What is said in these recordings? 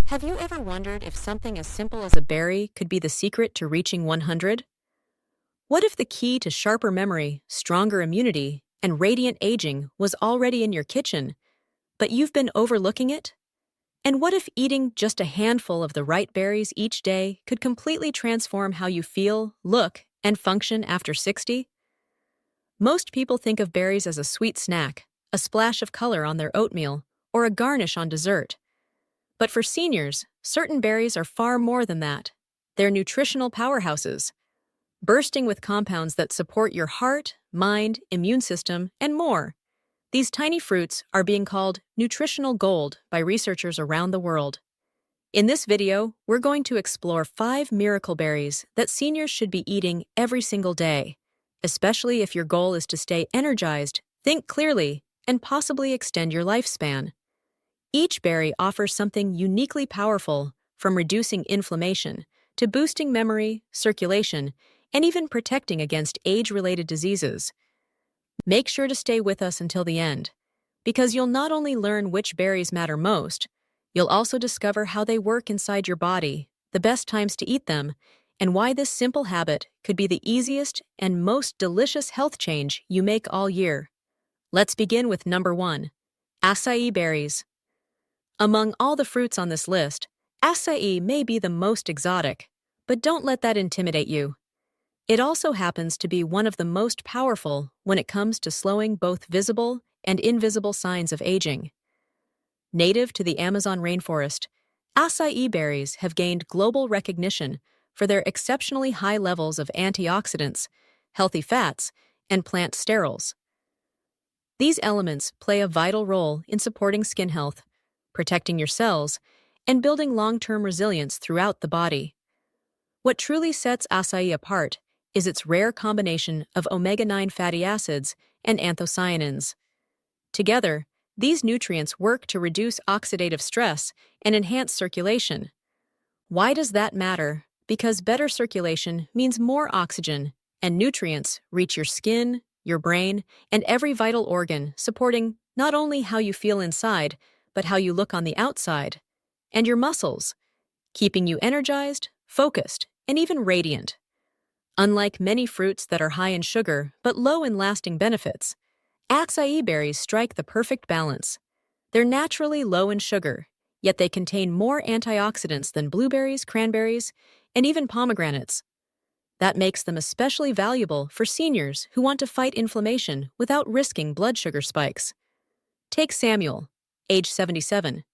Have you ever wondered if something as simple as a berry could be the secret to reaching 100? What if the key to sharper memory, stronger immunity, and radiant aging was already in your kitchen, but you've been overlooking it? And what if eating just a handful of the right berries each day could completely transform how you feel, look, and function after 60? Most people think of berries as a sweet snack, a splash of color on their oatmeal, or a garnish on dessert. But for seniors, certain berries are far more than that. They're nutritional powerhouses, bursting with compounds that support your heart, mind, immune system, and more. These tiny fruits are being called nutritional gold by researchers around the world. In this video, we're going to explore 5 miracle berries that seniors should be eating every single day, especially if your goal is to stay energized, think clearly, and possibly extend your lifespan. Each berry offers something uniquely powerful, from reducing inflammation to boosting memory, circulation, and even protecting against age-related diseases. Make sure to stay with us until the end, because you'll not only learn which berries matter most, you'll also discover how they work inside your body, the best times to eat them, and why this simple habit could be the easiest and most delicious health change you make all year. Let's begin with number 1, acai berries. Among all the fruits on this list, acai may be the most exotic, but don't let that intimidate you. It also happens to be one of the most powerful when it comes to slowing both visible and invisible signs of aging. Native to the Amazon rainforest, acai berries have gained global recognition for their exceptionally high levels of antioxidants, healthy fats, and plant sterols. These elements play a vital role in supporting skin health, protecting your cells, and building long-term resilience throughout the body. What truly sets acai apart is its rare combination of omega-9 fatty acids and anthocyanins. Together, these nutrients work to reduce oxidative stress and enhance circulation. Why does that matter? Because better circulation means more oxygen, and nutrients reach your skin, your brain, and every vital organ, supporting not only how you feel inside, but how you look on the outside, and your muscles, keeping you energized, focused, and even radiant. Unlike many fruits that are high in sugar but low in lasting benefits, acai berries strike the perfect balance. They're naturally low in sugar, yet they contain more antioxidants than blueberries, cranberries, and even pomegranates. That makes them especially valuable for seniors who want to fight inflammation without risking blood sugar spikes. Take Samuel, age 77.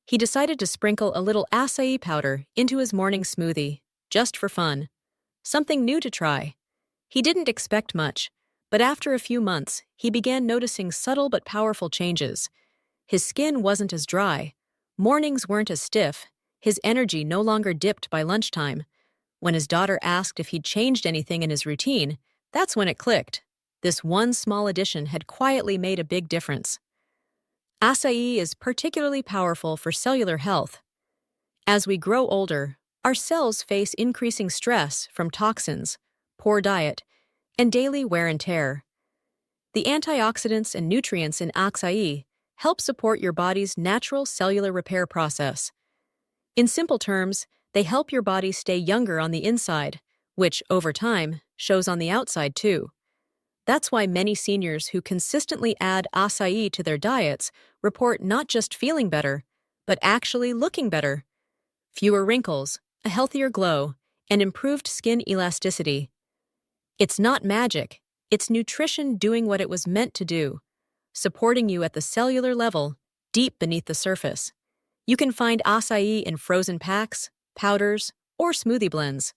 He decided to sprinkle a little acai powder into his morning smoothie, just for fun. Something new to try. He didn't expect much, but after a few months, he began noticing subtle but powerful changes. His skin wasn't as dry, mornings weren't as stiff, his energy no longer dipped by lunchtime. When his daughter asked if he'd changed anything in his routine, that's when it clicked. This one small addition had quietly made a big difference. Acai is particularly powerful for cellular health. As we grow older, our cells face increasing stress from toxins, poor diet, and daily wear and tear. The antioxidants and nutrients in acai help support your body's natural cellular repair process. In simple terms, they help your body stay younger on the inside, which, over time, shows on the outside too. That's why many seniors who consistently add acai to their diets report not just feeling better, but actually looking better. Fewer wrinkles, a healthier glow, and improved skin elasticity. It's not magic, it's nutrition doing what it was meant to do, supporting you at the cellular level, deep beneath the surface. You can find acai in frozen packs, powders, or smoothie blends.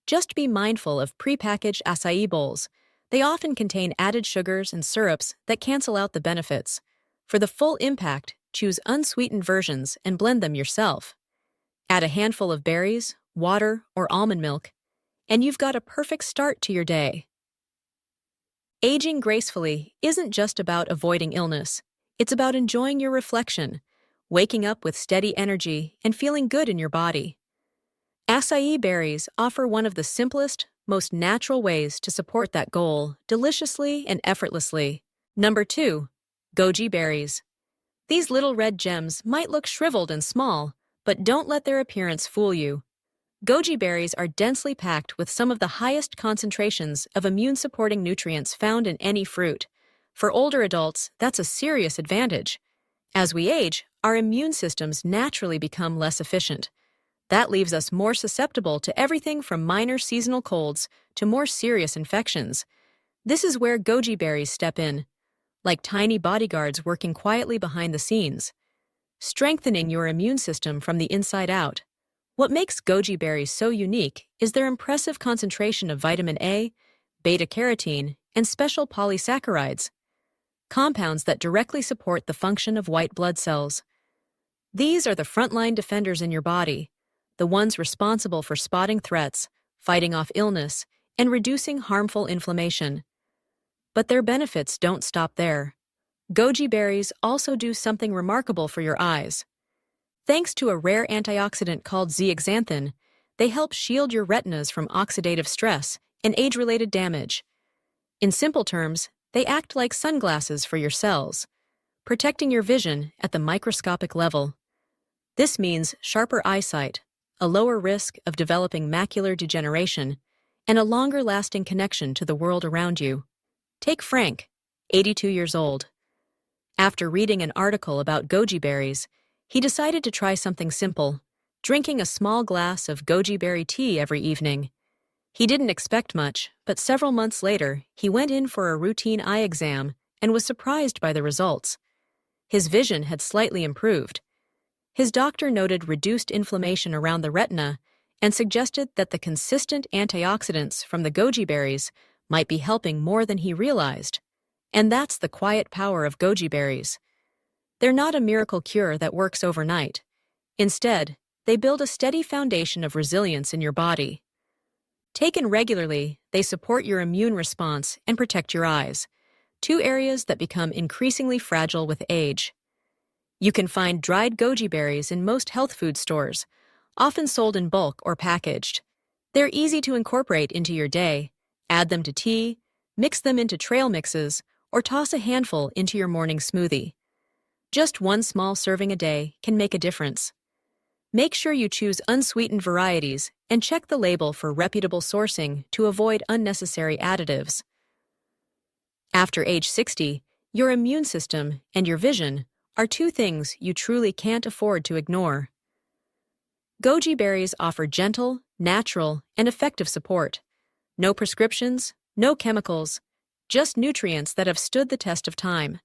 Just be mindful of prepackaged acai bowls. They often contain added sugars and syrups that cancel out the benefits. For the full impact, choose unsweetened versions and blend them yourself. Add a handful of berries, water, or almond milk, and you've got a perfect start to your day. Aging gracefully isn't just about avoiding illness. It's about enjoying your reflection, waking up with steady energy, and feeling good in your body. Acai berries offer one of the simplest, most natural ways to support that goal deliciously and effortlessly. Number 2, goji berries. These little red gems might look shriveled and small, But don't let their appearance fool you. Goji berries are densely packed with some of the highest concentrations of immune-supporting nutrients found in any fruit. For older adults, that's a serious advantage. As we age, our immune systems naturally become less efficient. That leaves us more susceptible to everything from minor seasonal colds to more serious infections. This is where goji berries step in, like tiny bodyguards working quietly behind the scenes, strengthening your immune system from the inside out. What makes goji berries so unique is their impressive concentration of vitamin A, beta-carotene, and special polysaccharides, compounds that directly support the function of white blood cells. These are the frontline defenders in your body, the ones responsible for spotting threats, fighting off illness, and reducing harmful inflammation. But their benefits don't stop there. Goji berries also do something remarkable for your eyes. Thanks to a rare antioxidant called zeaxanthin, they help shield your retinas from oxidative stress and age-related damage. In simple terms, they act like sunglasses for your cells, protecting your vision at the microscopic level. This means sharper eyesight, a lower risk of developing macular degeneration, and a longer-lasting connection to the world around you. Take Frank, 82 years old. After reading an article about goji berries, he decided to try something simple, drinking a small glass of goji berry tea every evening. He didn't expect much, but several months later, he went in for a routine eye exam and was surprised by the results. His vision had slightly improved. His doctor noted reduced inflammation around the retina and suggested that the consistent antioxidants from the goji berries might be helping more than he realized. And that's the quiet power of goji berries. They're not a miracle cure that works overnight. Instead, they build a steady foundation of resilience in your body. Taken regularly, they support your immune response and protect your eyes, two areas that become increasingly fragile with age. You can find dried goji berries in most health food stores, often sold in bulk or packaged. They're easy to incorporate into your day. Add them to tea, mix them into trail mixes, or toss a handful into your morning smoothie. Just one small serving a day can make a difference. Make sure you choose unsweetened varieties and check the label for reputable sourcing to avoid unnecessary additives. After age 60, your immune system and your vision are two things you truly can't afford to ignore. Goji berries offer gentle, natural, and effective support. No prescriptions, no chemicals, just nutrients that have stood the test of time.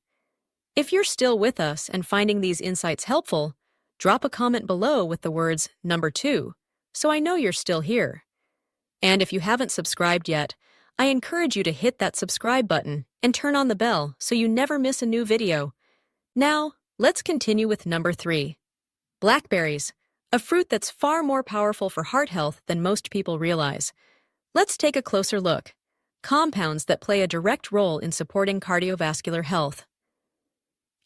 If you're still with us and finding these insights helpful, drop a comment below with the words "number 2, so I know you're still here. And if you haven't subscribed yet, I encourage you to hit that subscribe button and turn on the bell so you never miss a new video. Now, let's continue with number 3. Blackberries, a fruit that's far more powerful for heart health than most people realize. Let's take a closer look. Compounds that play a direct role in supporting cardiovascular health.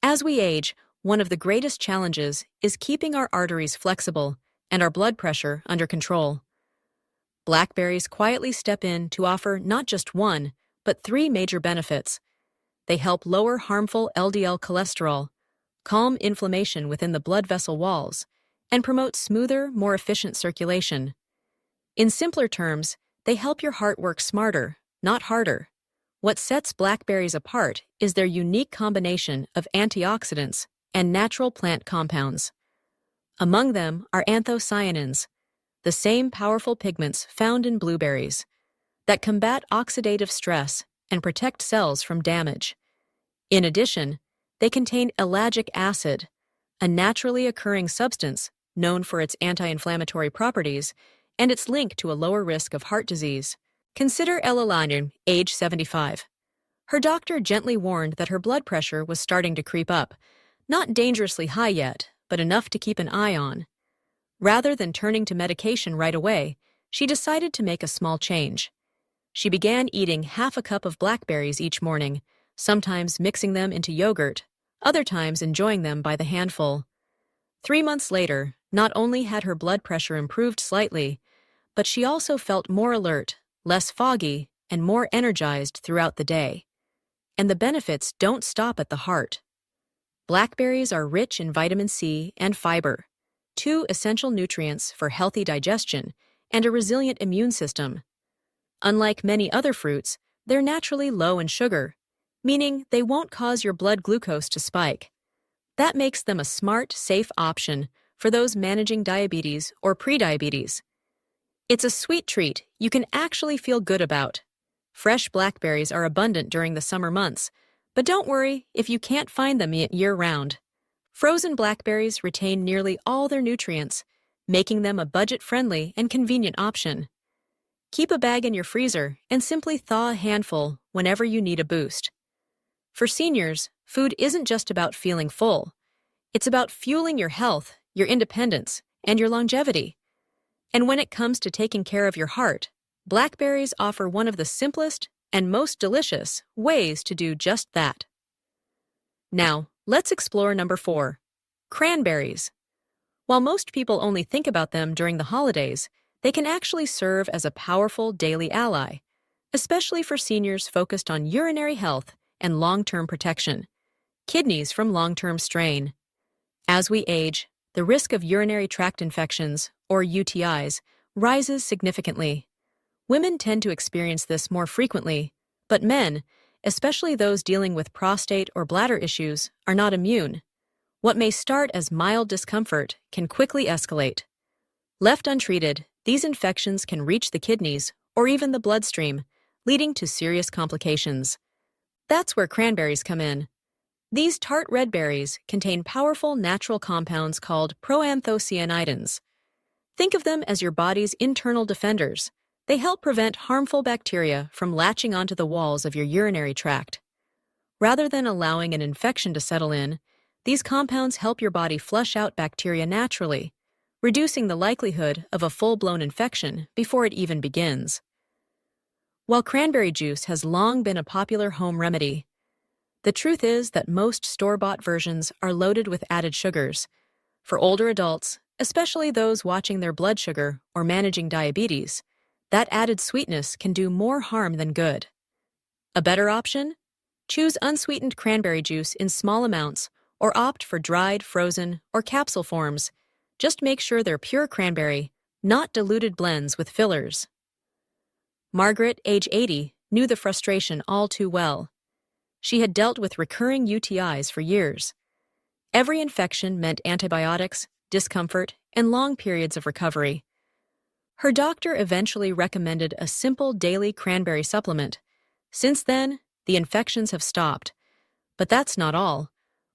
As we age, one of the greatest challenges is keeping our arteries flexible and our blood pressure under control. Blackberries quietly step in to offer not just one, but 3 major benefits. They help lower harmful LDL cholesterol, calm inflammation within the blood vessel walls, and promote smoother, more efficient circulation. In simpler terms, they help your heart work smarter, not harder. What sets blackberries apart is their unique combination of antioxidants and natural plant compounds. Among them are anthocyanins, the same powerful pigments found in blueberries, that combat oxidative stress and protect cells from damage. In addition, they contain ellagic acid, a naturally occurring substance known for its anti-inflammatory properties and its link to a lower risk of heart disease. Consider Ella, age 75. Her doctor gently warned that her blood pressure was starting to creep up, not dangerously high yet, but enough to keep an eye on. Rather than turning to medication right away, she decided to make a small change. She began eating half a cup of blackberries each morning, sometimes mixing them into yogurt, other times enjoying them by the handful. 3 months later, not only had her blood pressure improved slightly, but she also felt more alert, less foggy, and more energized throughout the day. And the benefits don't stop at the heart. Blackberries are rich in vitamin C and fiber. two essential nutrients for healthy digestion and a resilient immune system. Unlike many other fruits, they're naturally low in sugar, meaning they won't cause your blood glucose to spike. That makes them a smart, safe option for those managing diabetes or prediabetes. It's a sweet treat you can actually feel good about. Fresh blackberries are abundant during the summer months, but don't worry if you can't find them year-round. Frozen blackberries retain nearly all their nutrients, making them a budget-friendly and convenient option. Keep a bag in your freezer and simply thaw a handful whenever you need a boost. For seniors, food isn't just about feeling full. It's about fueling your health, your independence, and your longevity. And when it comes to taking care of your heart, blackberries offer one of the simplest and most delicious ways to do just that. Now, let's explore number 4, cranberries. While most people only think about them during the holidays, they can actually serve as a powerful daily ally, especially for seniors focused on urinary health and long-term protection, kidneys from long-term strain. As we age, the risk of urinary tract infections, or UTIs, rises significantly. Women tend to experience this more frequently, but men, especially those dealing with prostate or bladder issues, are not immune. What may start as mild discomfort can quickly escalate. Left untreated, these infections can reach the kidneys or even the bloodstream, leading to serious complications. That's where cranberries come in. These tart red berries contain powerful natural compounds called proanthocyanidins. Think of them as your body's internal defenders. They help prevent harmful bacteria from latching onto the walls of your urinary tract. Rather than allowing an infection to settle in, these compounds help your body flush out bacteria naturally, reducing the likelihood of a full-blown infection before it even begins. While cranberry juice has long been a popular home remedy, the truth is that most store-bought versions are loaded with added sugars. For older adults, especially those watching their blood sugar or managing diabetes, that added sweetness can do more harm than good. A better option? Choose unsweetened cranberry juice in small amounts or opt for dried, frozen, or capsule forms. Just make sure they're pure cranberry, not diluted blends with fillers. Margaret, age 80, knew the frustration all too well. She had dealt with recurring UTIs for years. Every infection meant antibiotics, discomfort, and long periods of recovery. Her doctor eventually recommended a simple daily cranberry supplement. Since then, the infections have stopped. But that's not all.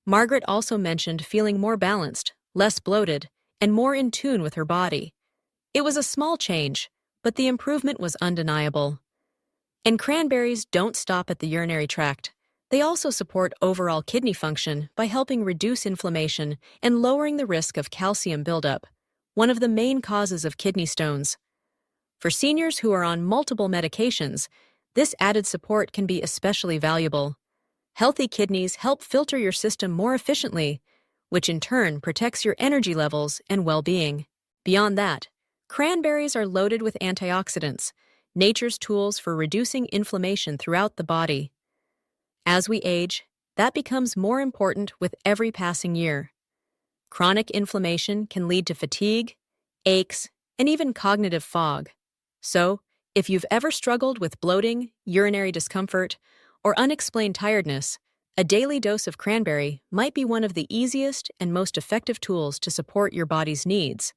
Margaret also mentioned feeling more balanced, less bloated, and more in tune with her body. It was a small change, but the improvement was undeniable. And cranberries don't stop at the urinary tract. They also support overall kidney function by helping reduce inflammation and lowering the risk of calcium buildup, one of the main causes of kidney stones. For seniors who are on multiple medications, this added support can be especially valuable. Healthy kidneys help filter your system more efficiently, which in turn protects your energy levels and well-being. Beyond that, cranberries are loaded with antioxidants, nature's tools for reducing inflammation throughout the body. As we age, that becomes more important with every passing year. Chronic inflammation can lead to fatigue, aches, and even cognitive fog. So, if you've ever struggled with bloating, urinary discomfort, or unexplained tiredness, a daily dose of cranberry might be one of the easiest and most effective tools to support your body's needs.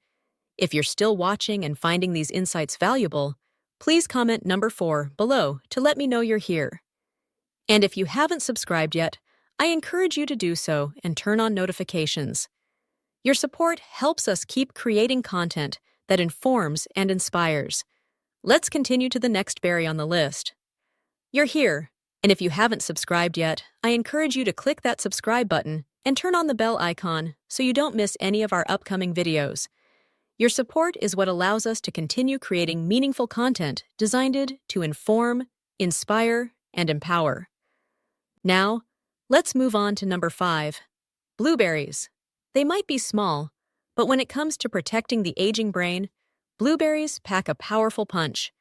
If you're still watching and finding these insights valuable, please comment number 4 below to let me know you're here. And if you haven't subscribed yet, I encourage you to do so and turn on notifications. Your support helps us keep creating content that informs and inspires. Let's continue to the next berry on the list. You're here, and if you haven't subscribed yet, I encourage you to click that subscribe button and turn on the bell icon so you don't miss any of our upcoming videos. Your support is what allows us to continue creating meaningful content designed to inform, inspire, and empower. Now, let's move on to number 5, blueberries. They might be small, but when it comes to protecting the aging brain, blueberries pack a powerful punch.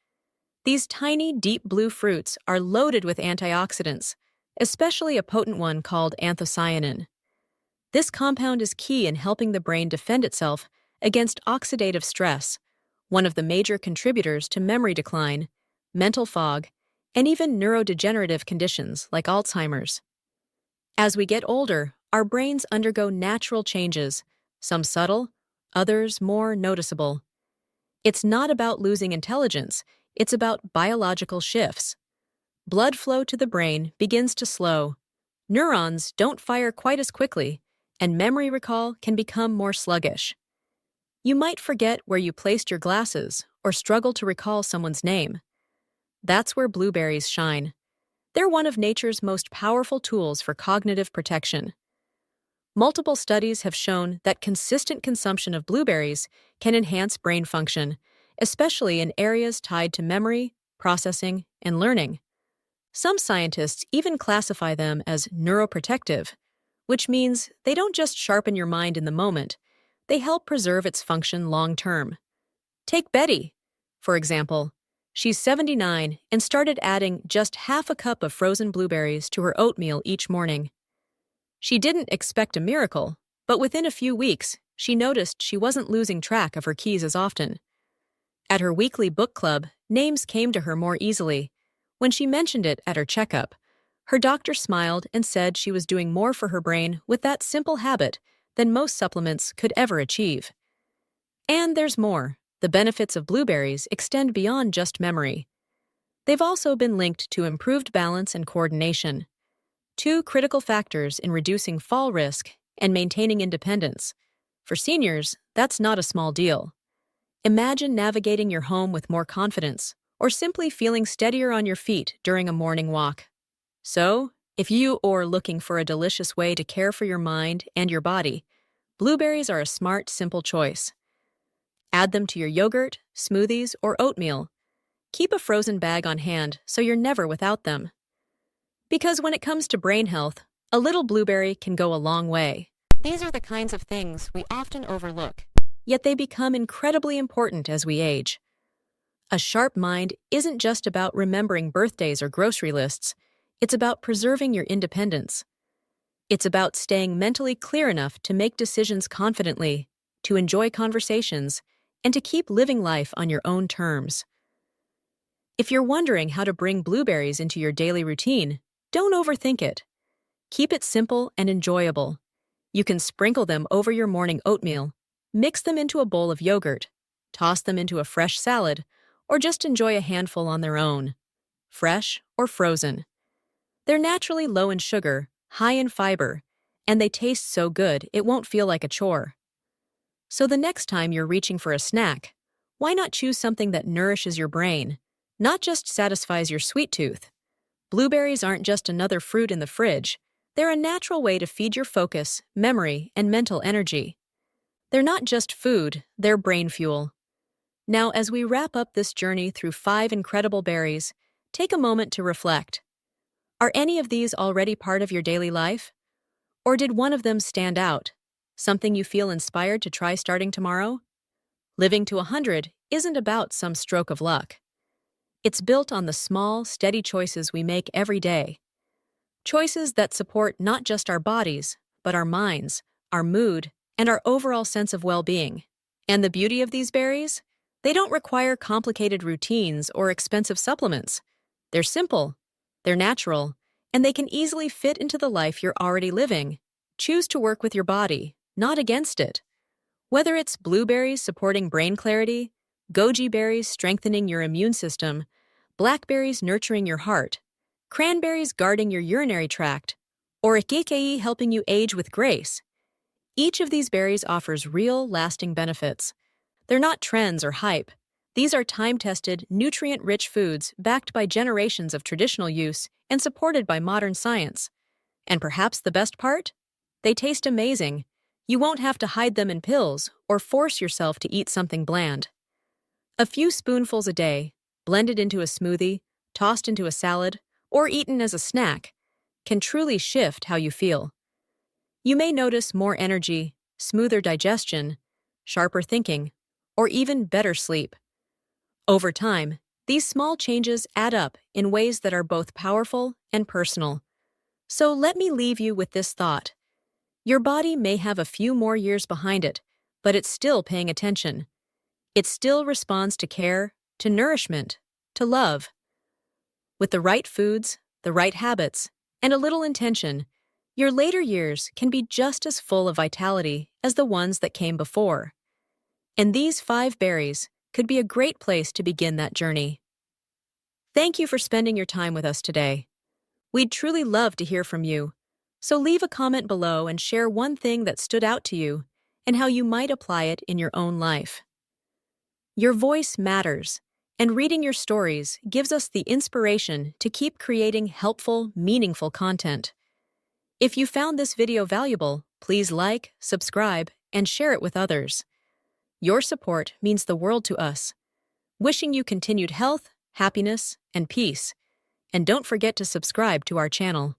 These tiny, deep blue fruits are loaded with antioxidants, especially a potent one called anthocyanin. This compound is key in helping the brain defend itself against oxidative stress, one of the major contributors to memory decline, mental fog, and even neurodegenerative conditions like Alzheimer's. As we get older, our brains undergo natural changes, some subtle, others more noticeable. It's not about losing intelligence, it's about biological shifts. Blood flow to the brain begins to slow. Neurons don't fire quite as quickly, and memory recall can become more sluggish. You might forget where you placed your glasses or struggle to recall someone's name. That's where blueberries shine. They're one of nature's most powerful tools for cognitive protection. Multiple studies have shown that consistent consumption of blueberries can enhance brain function, especially in areas tied to memory, processing, and learning. Some scientists even classify them as neuroprotective, which means they don't just sharpen your mind in the moment, they help preserve its function long term. Take Betty, for example. She's 79 and started adding just half a cup of frozen blueberries to her oatmeal each morning. She didn't expect a miracle, but within a few weeks, she noticed she wasn't losing track of her keys as often. At her weekly book club, names came to her more easily. When she mentioned it at her checkup, her doctor smiled and said she was doing more for her brain with that simple habit than most supplements could ever achieve. And there's more. The benefits of blueberries extend beyond just memory. They've also been linked to improved balance and coordination, two critical factors in reducing fall risk and maintaining independence. For seniors, that's not a small deal. Imagine navigating your home with more confidence, or simply feeling steadier on your feet during a morning walk. So, if you are looking for a delicious way to care for your mind and your body, blueberries are a smart, simple choice. Add them to your yogurt, smoothies, or oatmeal. Keep a frozen bag on hand so you're never without them. Because when it comes to brain health, a little blueberry can go a long way. These are the kinds of things we often overlook, yet they become incredibly important as we age. A sharp mind isn't just about remembering birthdays or grocery lists, it's about preserving your independence. It's about staying mentally clear enough to make decisions confidently, to enjoy conversations, and to keep living life on your own terms. If you're wondering how to bring blueberries into your daily routine, don't overthink it. Keep it simple and enjoyable. You can sprinkle them over your morning oatmeal, mix them into a bowl of yogurt, toss them into a fresh salad, or just enjoy a handful on their own, fresh or frozen. They're naturally low in sugar, high in fiber, and they taste so good it won't feel like a chore. So the next time you're reaching for a snack, why not choose something that nourishes your brain, not just satisfies your sweet tooth? Blueberries aren't just another fruit in the fridge. They're a natural way to feed your focus, memory, and mental energy. They're not just food, they're brain fuel. Now, as we wrap up this journey through 5 incredible berries, take a moment to reflect. Are any of these already part of your daily life? Or did one of them stand out? Something you feel inspired to try starting tomorrow? Living to 100 isn't about some stroke of luck. It's built on the small, steady choices we make every day. Choices that support not just our bodies, but our minds, our mood, and our overall sense of well-being. And the beauty of these berries? They don't require complicated routines or expensive supplements. They're simple, they're natural, and they can easily fit into the life you're already living. Choose to work with your body, not against it. Whether it's blueberries supporting brain clarity, goji berries strengthening your immune system, blackberries nurturing your heart, cranberries guarding your urinary tract, or ikekei helping you age with grace, each of these berries offers real, lasting benefits. They're not trends or hype. These are time-tested, nutrient-rich foods backed by generations of traditional use and supported by modern science. And perhaps the best part? They taste amazing. You won't have to hide them in pills or force yourself to eat something bland. A few spoonfuls a day, blended into a smoothie, tossed into a salad, or eaten as a snack, can truly shift how you feel. You may notice more energy, smoother digestion, sharper thinking, or even better sleep. Over time, these small changes add up in ways that are both powerful and personal. So let me leave you with this thought. Your body may have a few more years behind it, but it's still paying attention. It still responds to care, to nourishment, to love. With the right foods, the right habits, and a little intention, your later years can be just as full of vitality as the ones that came before. And these 5 berries could be a great place to begin that journey. Thank you for spending your time with us today. We'd truly love to hear from you, so leave a comment below and share one thing that stood out to you and how you might apply it in your own life. Your voice matters, and reading your stories gives us the inspiration to keep creating helpful, meaningful content. If you found this video valuable, please like, subscribe, and share it with others. Your support means the world to us. Wishing you continued health, happiness, and peace. And don't forget to subscribe to our channel.